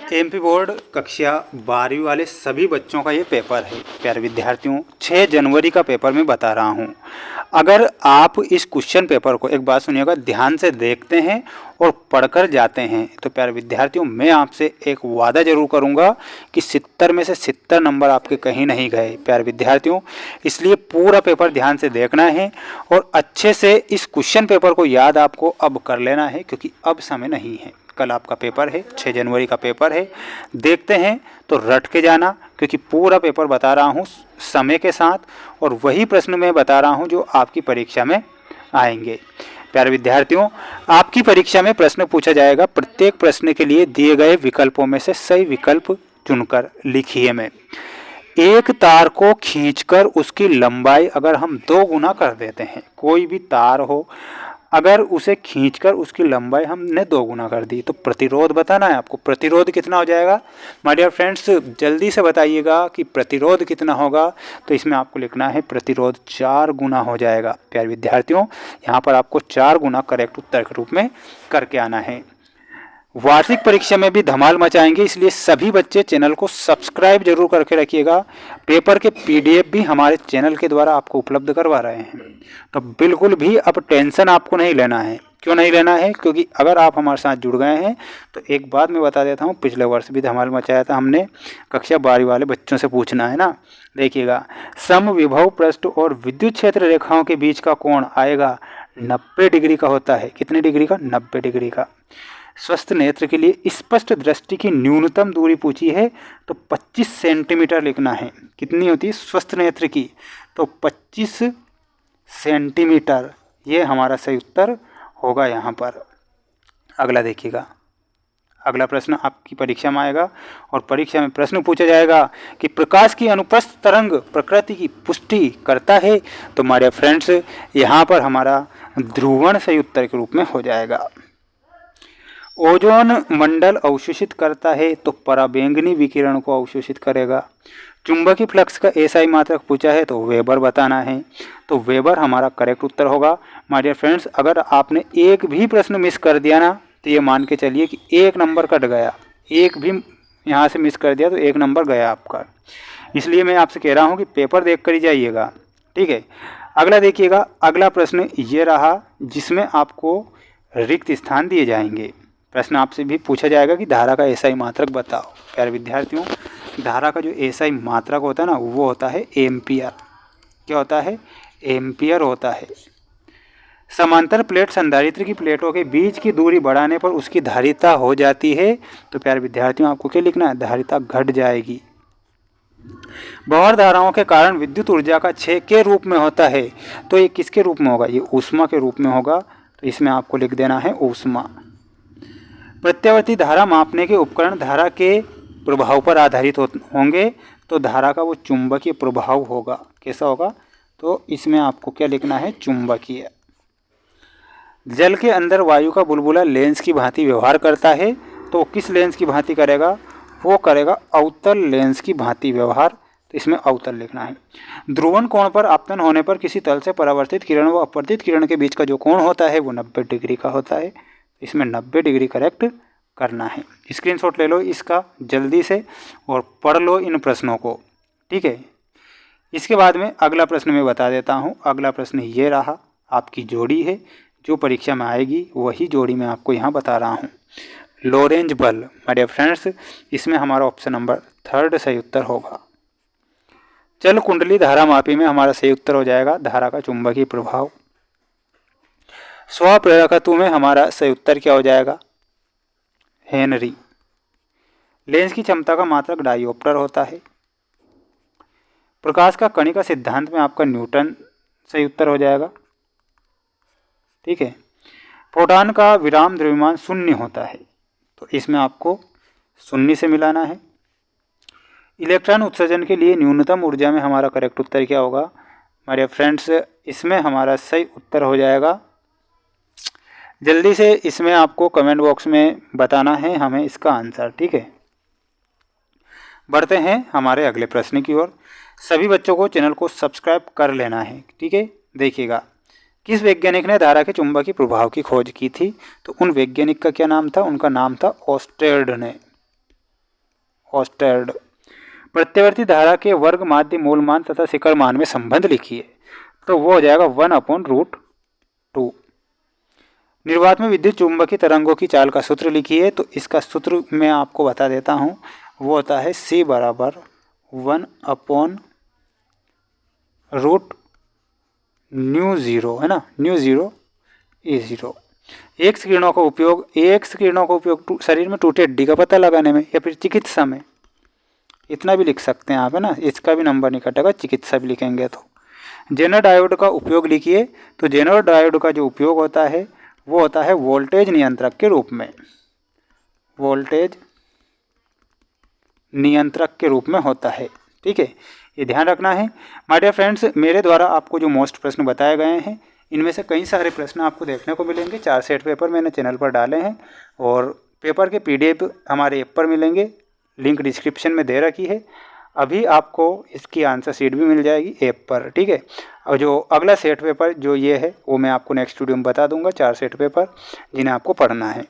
MP board कक्षा 12वीं वाले सभी बच्चों का ये पेपर है प्यारे विद्यार्थियों। 6 जनवरी का पेपर मैं बता रहा हूँ। अगर आप इस क्वेश्चन पेपर को एक बात सुनिएगा, ध्यान से देखते हैं और पढ़कर जाते हैं तो प्यारे विद्यार्थियों मैं आपसे एक वादा जरूर करूँगा कि 70 में से 70 नंबर आपके कहीं नहीं गए प्यारे विद्यार्थियों। इसलिए पूरा पेपर ध्यान से देखना है और अच्छे से इस क्वेश्चन पेपर को याद आपको अब कर लेना है, क्योंकि अब समय नहीं है। कल आपका पेपर है, 6 जनवरी का पेपर है। देखते हैं तो रट के जाना, क्योंकि पूरा पेपर बता रहा हूँ समय के साथ और वही प्रश्न मैं बता रहा हूँ जो आपकी परीक्षा में आएंगे। प्यारे विद्यार्थियों, आपकी परीक्षा में प्रश्न पूछा जाएगा। प्रत्येक प्रश्न के लिए दिए गए विकल्पों में से सही विकल्प चुनकर लिखिए। में एक तार को खींचकर उसकी लंबाई अगर हम 2 गुना कर देते हैं, कोई भी तार हो, अगर उसे खींचकर उसकी लंबाई हमने 2 गुना कर दी तो प्रतिरोध बताना है आपको। प्रतिरोध कितना हो जाएगा माय डियर फ्रेंड्स, जल्दी से बताइएगा कि प्रतिरोध कितना होगा। तो इसमें आपको लिखना है प्रतिरोध 4 गुना हो जाएगा। प्यारे विद्यार्थियों, यहाँ पर आपको 4 गुना करेक्ट उत्तर के रूप में करके आना है। वार्षिक परीक्षा में भी धमाल मचाएंगे, इसलिए सभी बच्चे चैनल को सब्सक्राइब जरूर करके रखिएगा। पेपर के पीडीएफ भी हमारे चैनल के द्वारा आपको उपलब्ध करवा रहे हैं, तो बिल्कुल भी अब टेंशन आपको नहीं लेना है। क्यों नहीं लेना है? क्योंकि अगर आप हमारे साथ जुड़ गए हैं तो एक बात मैं बता देता हूँ, पिछले वर्ष भी धमाल मचाया था हमने। कक्षा 12 वाले बच्चों से पूछना है ना। देखिएगा, समविभव पृष्ठ और विद्युत क्षेत्र रेखाओं के बीच का कोण आएगा 90 डिग्री का होता है। कितने डिग्री का? 90 डिग्री का। स्वस्थ नेत्र के लिए स्पष्ट दृष्टि की न्यूनतम दूरी पूछी है तो 25 सेंटीमीटर लिखना है। कितनी होती है स्वस्थ नेत्र की? तो 25 सेंटीमीटर, ये हमारा सही उत्तर होगा यहाँ पर। अगला देखिएगा, अगला प्रश्न आपकी परीक्षा में आएगा और परीक्षा में प्रश्न पूछा जाएगा कि प्रकाश की अनुप्रस्थ तरंग प्रकृति की पुष्टि करता है। तो हमारे फ्रेंड्स, यहाँ पर हमारा ध्रुवण सही उत्तर के रूप में हो जाएगा। ओजोन मंडल अवशोषित करता है तो पराबैंगनी विकिरण को अवशोषित करेगा। चुंबकीय फ्लक्स का एसआई मात्रक पूछा है तो वेबर बताना है। तो वेबर हमारा करेक्ट उत्तर होगा। माय डियर फ्रेंड्स, अगर आपने एक भी प्रश्न मिस कर दिया ना तो ये मान के चलिए कि 1 नंबर कट गया। एक भी यहाँ से मिस कर दिया तो 1 नंबर गया आपका। इसलिए मैं आपसे कह रहा हूँ कि पेपर देख कर ही जाइएगा, ठीक है। अगला देखिएगा, अगला प्रश्न ये रहा जिसमें आपको रिक्त स्थान दिए जाएंगे। प्रश्न आपसे भी पूछा जाएगा कि धारा का एसआई मात्रक बताओ। प्यारे विद्यार्थियों, धारा का जो एसआई मात्रक होता है ना, वो होता है एम्पियर। क्या होता है? एम्पियर होता है। समांतर प्लेट संधारित्र की प्लेटों के बीच की दूरी बढ़ाने पर उसकी धारिता हो जाती है। तो प्यारे विद्यार्थियों, आपको क्या लिखना है? धारिता घट जाएगी। बहर धाराओं के कारण विद्युत ऊर्जा का क्षय के रूप में होता है। तो ये किसके रूप में होगा? ये ऊष्मा के रूप में होगा। तो इसमें आपको लिख देना है ऊष्मा। प्रत्यावर्ती धारा मापने के उपकरण धारा के प्रभाव पर आधारित होंगे। तो धारा का वो चुंबकीय प्रभाव होगा। कैसा होगा? तो इसमें आपको क्या लिखना है? चुंबकीय। जल के अंदर वायु का बुलबुला लेंस की भांति व्यवहार करता है। तो किस लेंस की भांति करेगा? वो करेगा अवतल लेंस की भांति व्यवहार। तो इसमें अवतल लिखना है। ध्रुवण कोण पर आपतन होने पर किसी तल से परावर्तित किरण व अपवर्तित किरण के बीच का जो कोण होता है वो 90 डिग्री का होता है। इसमें 90 डिग्री करेक्ट करना है। स्क्रीनशॉट ले लो इसका जल्दी से और पढ़ लो इन प्रश्नों को, ठीक है। इसके बाद में अगला प्रश्न मैं बता देता हूँ। अगला प्रश्न ये रहा, आपकी जोड़ी है जो परीक्षा में आएगी, वही जोड़ी मैं आपको यहाँ बता रहा हूँ। लोरेंज बल। माय डियर फ्रेंड्स, इसमें हमारा ऑप्शन नंबर 3 सही उत्तर होगा। चल कुंडली धारा मापी में हमारा सही उत्तर हो जाएगा धारा का चुंबकीय प्रभाव। स्वप्रेरकत्व में हमारा सही उत्तर क्या हो जाएगा? हेनरी। लेंस की क्षमता का मात्रक डायोप्टर होता है। प्रकाश का कणिका सिद्धांत में आपका न्यूटन सही उत्तर हो जाएगा, ठीक है। प्रोटॉन का विराम द्रव्यमान 0 होता है। तो इसमें आपको 0 से मिलाना है। इलेक्ट्रॉन उत्सर्जन के लिए न्यूनतम ऊर्जा में हमारा करेक्ट उत्तर क्या होगा? हमारे फ्रेंड्स, इसमें हमारा सही उत्तर हो जाएगा, जल्दी से इसमें आपको कमेंट बॉक्स में बताना है हमें इसका आंसर, ठीक है। बढ़ते हैं हमारे अगले प्रश्न की ओर। सभी बच्चों को चैनल को सब्सक्राइब कर लेना है, ठीक है। देखिएगा, किस वैज्ञानिक ने धारा के चुंबकीय प्रभाव की खोज की थी? तो उन वैज्ञानिक का क्या नाम था? उनका नाम था ऑस्टेर्ड ने। ऑस्टेड। प्रत्यावर्ती धारा के वर्ग माध्य मूल मान तथा शिखर मान में संबंध लिखिए, तो वो हो जाएगा 1/√2। निर्वात में विद्युत चुंबकीय तरंगों की चाल का सूत्र लिखिए, तो इसका सूत्र मैं आपको बता देता हूँ, वो होता है C बराबर 1/√μ0, है ना, μ0 E0। एक्स किरणों का उपयोग शरीर में टूटी हड्डी का पता लगाने में या फिर चिकित्सा में, इतना भी लिख सकते हैं आप, है ना, इसका भी नंबर नहीं कटेगा, चिकित्सा भी लिखेंगे तो। जेनर डायोड का उपयोग लिखिए, तो जेनर डायोड का जो उपयोग होता है वो होता है वोल्टेज नियंत्रक के रूप में, वोल्टेज नियंत्रक के रूप में होता है। ठीक है, ये ध्यान रखना है। माय डियर फ्रेंड्स, मेरे द्वारा आपको जो मोस्ट प्रश्न बताए गए हैं, इनमें से कई सारे प्रश्न आपको देखने को मिलेंगे। 4 सेट पेपर मैंने चैनल पर डाले हैं और पेपर के PDF हमारे ऐप पर मिलेंगे, लिंक डिस्क्रिप्शन में दे रखी है। अभी आपको इसकी आंसर शीट भी मिल जाएगी ऐप पर। ठीक है, और जो अगला सेट पेपर जो ये है वो मैं आपको नेक्स्ट वीडियो में बता दूंगा, 4 सेट पेपर जिन्हें आपको पढ़ना है।